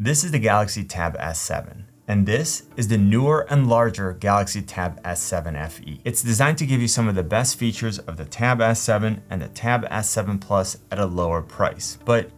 This is the Galaxy Tab S7. And this is the newer and larger Galaxy Tab S7 FE. It's designed to give you some of the best features of the Tab S7 and the Tab S7 Plus at a lower price. But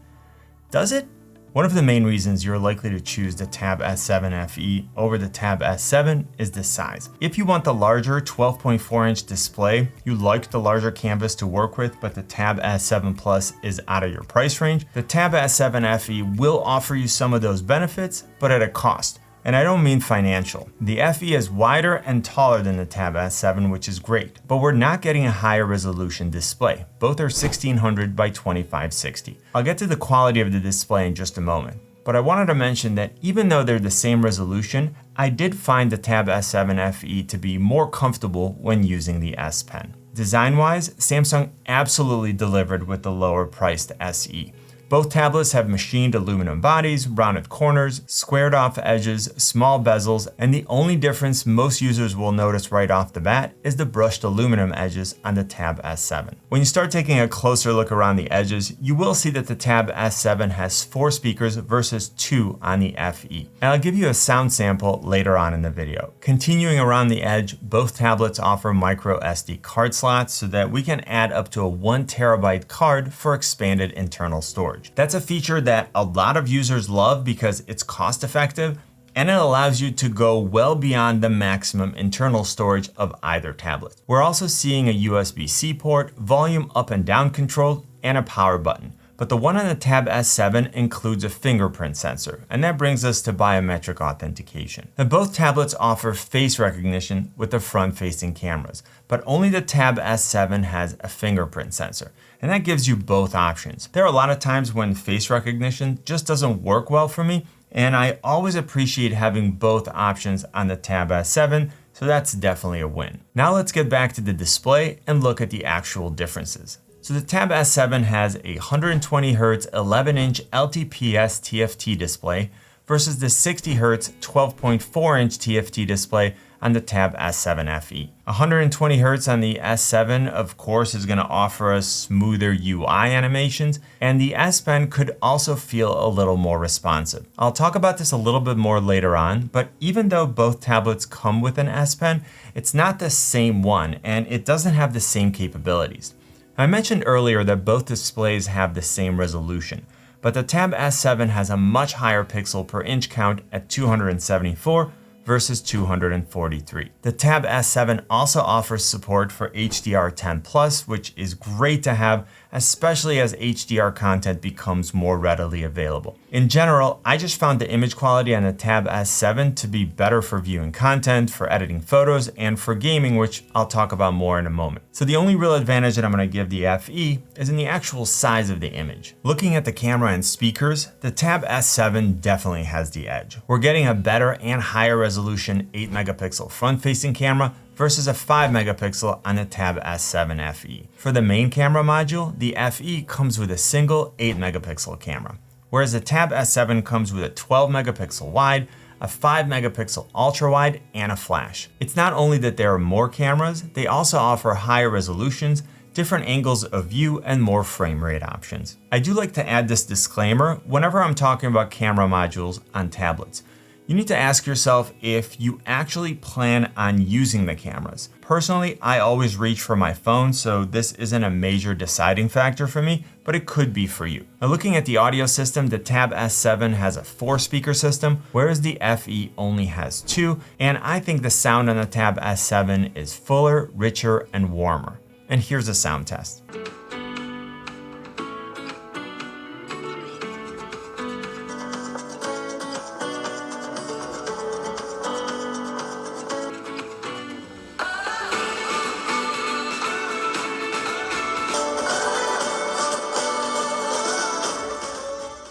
does it? One of the main reasons you're likely to choose the Tab S7 FE over the Tab S7 is the size. If you want the larger 12.4-inch display, you like the larger canvas to work with, but the Tab S7 Plus is out of your price range, the Tab S7 FE will offer you some of those benefits, but at a cost. And I don't mean financial. The FE is wider and taller than the Tab S7, which is great, but we're not getting a higher resolution display. Both are 1600 by 2560. I'll get to the quality of the display in just a moment, but I wanted to mention that even though they're the same resolution, I did find the Tab S7 FE to be more comfortable when using the S Pen. Design-wise, Samsung absolutely delivered with the lower priced SE. Both tablets have machined aluminum bodies, rounded corners, squared off edges, small bezels, and the only difference most users will notice right off the bat is the brushed aluminum edges on the Tab S7. When you start taking a closer look around the edges, you will see that the Tab S7 has 4 speakers versus 2 on the FE. And I'll give you a sound sample later on in the video. Continuing around the edge, both tablets offer micro SD card slots so that we can add up to a 1 terabyte card for expanded internal storage. That's a feature that a lot of users love because it's cost effective and it allows you to go well beyond the maximum internal storage of either tablet. We're also seeing a USB-C port, volume up and down control, and a power button. But the one on the Tab S7 includes a fingerprint sensor, and that brings us to biometric authentication. Now, both tablets offer face recognition with the front-facing cameras, but only the Tab S7 has a fingerprint sensor, and that gives you both options. There are a lot of times when face recognition just doesn't work well for me, and I always appreciate having both options on the Tab S7, so that's definitely a win. Now let's get back to the display and look at the actual differences. So the Tab S7 has a 120Hz 11-inch LTPS TFT display versus the 60Hz 12.4-inch TFT display on the Tab S7 FE. 120Hz on the S7, of course, is going to offer us smoother UI animations, and the S Pen could also feel a little more responsive. I'll talk about this a little bit more later on, but even though both tablets come with an S Pen, it's not the same one, and it doesn't have the same capabilities. I mentioned earlier that both displays have the same resolution, but the Tab S7 has a much higher pixel per inch count at 274 versus 243. The Tab S7 also offers support for HDR10+, which is great to have, especially as HDR content becomes more readily available. In general, I just found the image quality on the Tab S7 to be better for viewing content, for editing photos, and for gaming, which I'll talk about more in a moment. So the only real advantage that I'm going to give the FE is in the actual size of the image. Looking at the camera and speakers, the Tab S7 definitely has the edge. We're getting a better and higher resolution 8-megapixel front-facing camera versus a 5-megapixel on the Tab S7 FE. For the main camera module, the FE comes with a single 8-megapixel camera, whereas the Tab S7 comes with a 12-megapixel wide, a 5-megapixel ultra-wide, and a flash. It's not only that there are more cameras, they also offer higher resolutions, different angles of view, and more frame rate options. I do like to add this disclaimer whenever I'm talking about camera modules on tablets. You need to ask yourself if you actually plan on using the cameras. Personally, I always reach for my phone, so this isn't a major deciding factor for me, but it could be for you. Now, looking at the audio system, the Tab S7 has a 4-speaker system, whereas the FE only has 2, and I think the sound on the Tab S7 is fuller, richer, and warmer. And here's a sound test.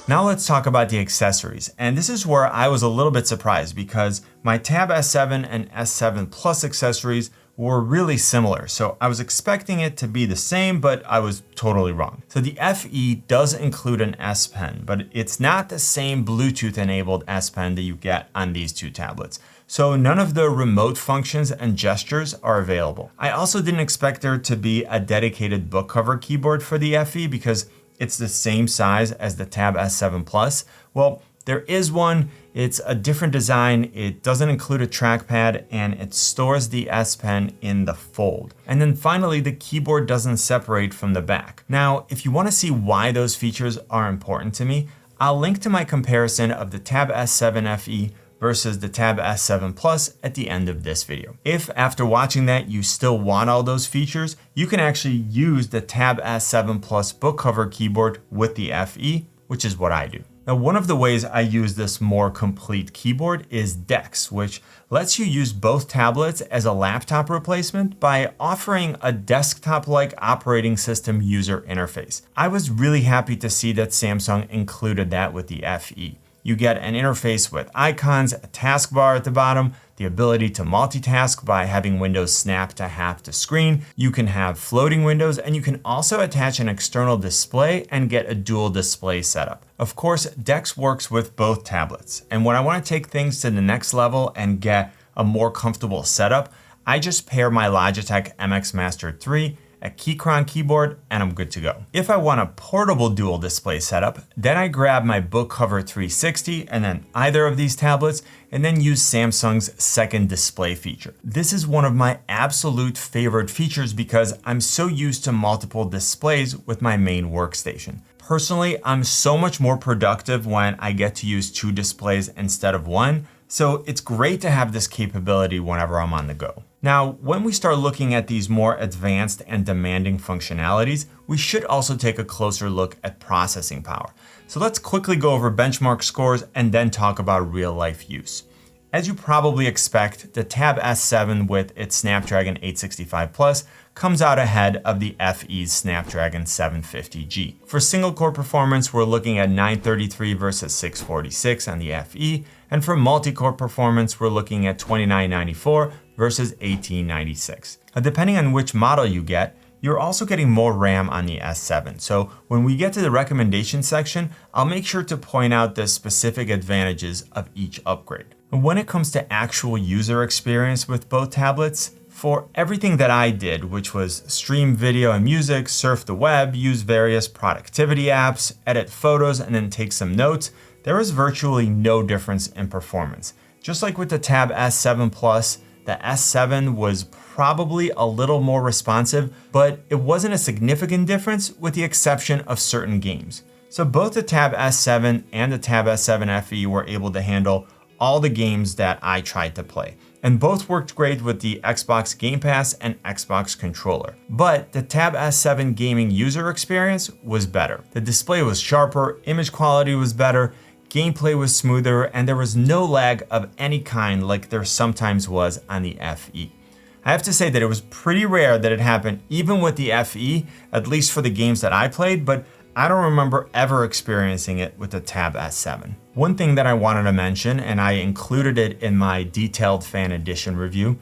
Now let's talk about the accessories, and this is where I was a little bit surprised because my Tab S7 and S7 Plus accessories were really similar, so I was expecting it to be the same, but I was totally wrong. So the FE does include an S Pen, but it's not the same Bluetooth enabled S Pen that you get on these two tablets. So none of the remote functions and gestures are available. I also didn't expect there to be a dedicated book cover keyboard for the FE because it's the same size as the Tab S7 Plus. Well, There is one, it's a different design, it doesn't include a trackpad, and it stores the S Pen in the fold. And then finally, the keyboard doesn't separate from the back. Now, if you want to see why those features are important to me, I'll link to my comparison of the Tab S7 FE versus the Tab S7 Plus at the end of this video. If after watching that you still want all those features, you can actually use the Tab S7 Plus book cover keyboard with the FE, which is what I do. Now, one of the ways I use this more complete keyboard is DeX, which lets you use both tablets as a laptop replacement by offering a desktop-like operating system user interface. I was really happy to see that Samsung included that with the FE. You get an interface with icons, a taskbar at the bottom, the ability to multitask by having windows snap to half the screen. You can have floating windows, and you can also attach an external display and get a dual display setup. Of course, DeX works with both tablets, and when I want to take things to the next level and get a more comfortable setup, I just pair my Logitech MX Master 3, a Keychron keyboard, and I'm good to go. If I want a portable dual display setup, then I grab my Book Cover 360 and then either of these tablets, and then use Samsung's second display feature. This is one of my absolute favorite features because I'm so used to multiple displays with my main workstation. Personally, I'm so much more productive when I get to use two displays instead of one, so it's great to have this capability whenever I'm on the go. Now, when we start looking at these more advanced and demanding functionalities, we should also take a closer look at processing power. So let's quickly go over benchmark scores and then talk about real-life use. As you probably expect, the Tab S7 with its Snapdragon 865 Plus comes out ahead of the FE's Snapdragon 750G. For single-core performance, we're looking at 933 versus 646 on the FE, and for multi-core performance, we're looking at 2994 versus 1896. Now, depending on which model you get, you're also getting more RAM on the S7. So when we get to the recommendation section, I'll make sure to point out the specific advantages of each upgrade. When it comes to actual user experience with both tablets, for everything that I did, which was stream video and music, surf the web, use various productivity apps, edit photos, and then take some notes, there was virtually no difference in performance. Just like with the Tab S7 Plus, the S7 was probably a little more responsive, but it wasn't a significant difference with the exception of certain games. So both the Tab S7 and the Tab S7 FE were able to handle all the games that I tried to play. And both worked great with the Xbox Game Pass and Xbox controller. But the Tab S7 gaming user experience was better. The display was sharper, image quality was better, gameplay was smoother, and there was no lag of any kind like there sometimes was on the FE. I have to say that it was pretty rare that it happened even with the FE, at least for the games that I played, but I don't remember ever experiencing it with the Tab S7. One thing that I wanted to mention, and I included it in my detailed fan edition review,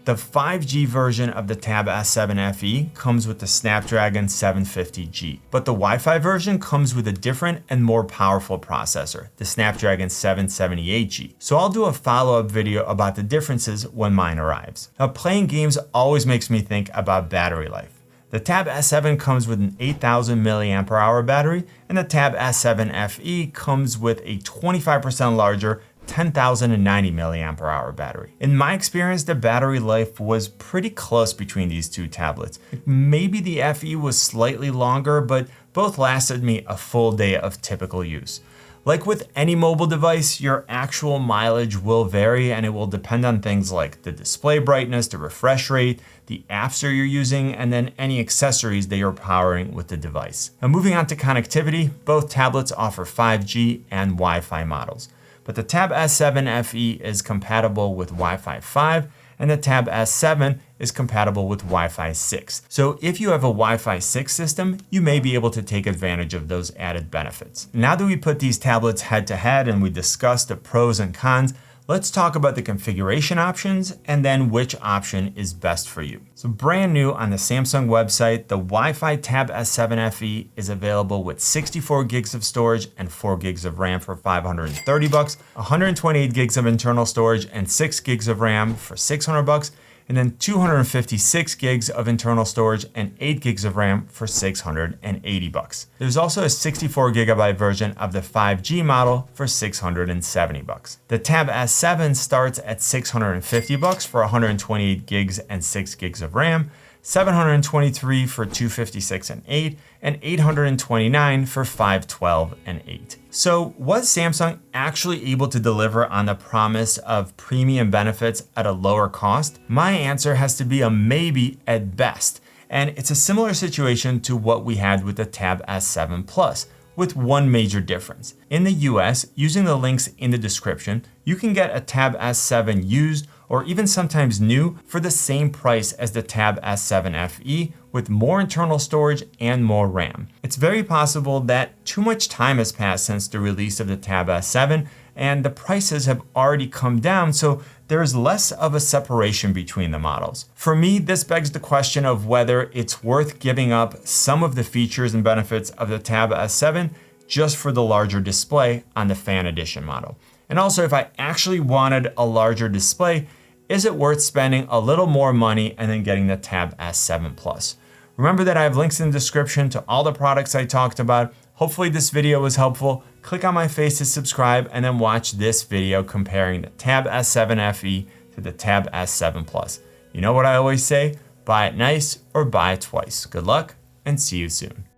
the 5G version of the Tab S7 FE comes with the Snapdragon 750G, but the Wi-Fi version comes with a different and more powerful processor, the Snapdragon 778G. So I'll do a follow-up video about the differences when mine arrives. Now, playing games always makes me think about battery life. The Tab S7 comes with an 8,000 mAh battery, and the Tab S7 FE comes with a 25% larger 10,090 mAh battery. In my experience, the battery life was pretty close between these two tablets. Maybe the FE was slightly longer, but both lasted me a full day of typical use. Like with any mobile device, your actual mileage will vary, and it will depend on things like the display brightness, the refresh rate, the apps that you're using, and then any accessories that you're powering with the device. Now, moving on to connectivity, both tablets offer 5G and Wi-Fi models. But the Tab S7 FE is compatible with Wi-Fi 5, and the Tab S7 is compatible with Wi-Fi 6. So if you have a Wi-Fi 6 system, you may be able to take advantage of those added benefits. Now that we put these tablets head to head and we discussed the pros and cons, let's talk about the configuration options and then which option is best for you. So brand new on the Samsung website, the Wi-Fi Tab S7 FE is available with 64 gigs of storage and 4 gigs of RAM for $530, 128 gigs of internal storage and 6 gigs of RAM for $600, and then 256 gigs of internal storage and 8 gigs of RAM for $680. There's also a 64 gigabyte version of the 5G model for $670. The Tab S7 starts at $650 for 128 gigs and 6 gigs of RAM, $723 for 256 and 8, and $829 for 512 and 8. So was Samsung actually able to deliver on the promise of premium benefits at a lower cost? My answer has to be a maybe at best, and it's a similar situation to what we had with the Tab S7 Plus, with one major difference. In the US, using the links in the description, you can get a Tab S7 used or even sometimes new for the same price as the Tab S7 FE with more internal storage and more RAM. It's very possible that too much time has passed since the release of the Tab S7 and the prices have already come down, so there is less of a separation between the models. For me, this begs the question of whether it's worth giving up some of the features and benefits of the Tab S7 just for the larger display on the Fan Edition model. And also, if I actually wanted a larger display, is it worth spending a little more money and then getting the Tab S7 Plus? Remember that I have links in the description to all the products I talked about. Hopefully this video was helpful. Click on my face to subscribe and then watch this video comparing the Tab S7 FE to the Tab S7 Plus. You know what I always say? Buy it nice or buy it twice. Good luck and see you soon.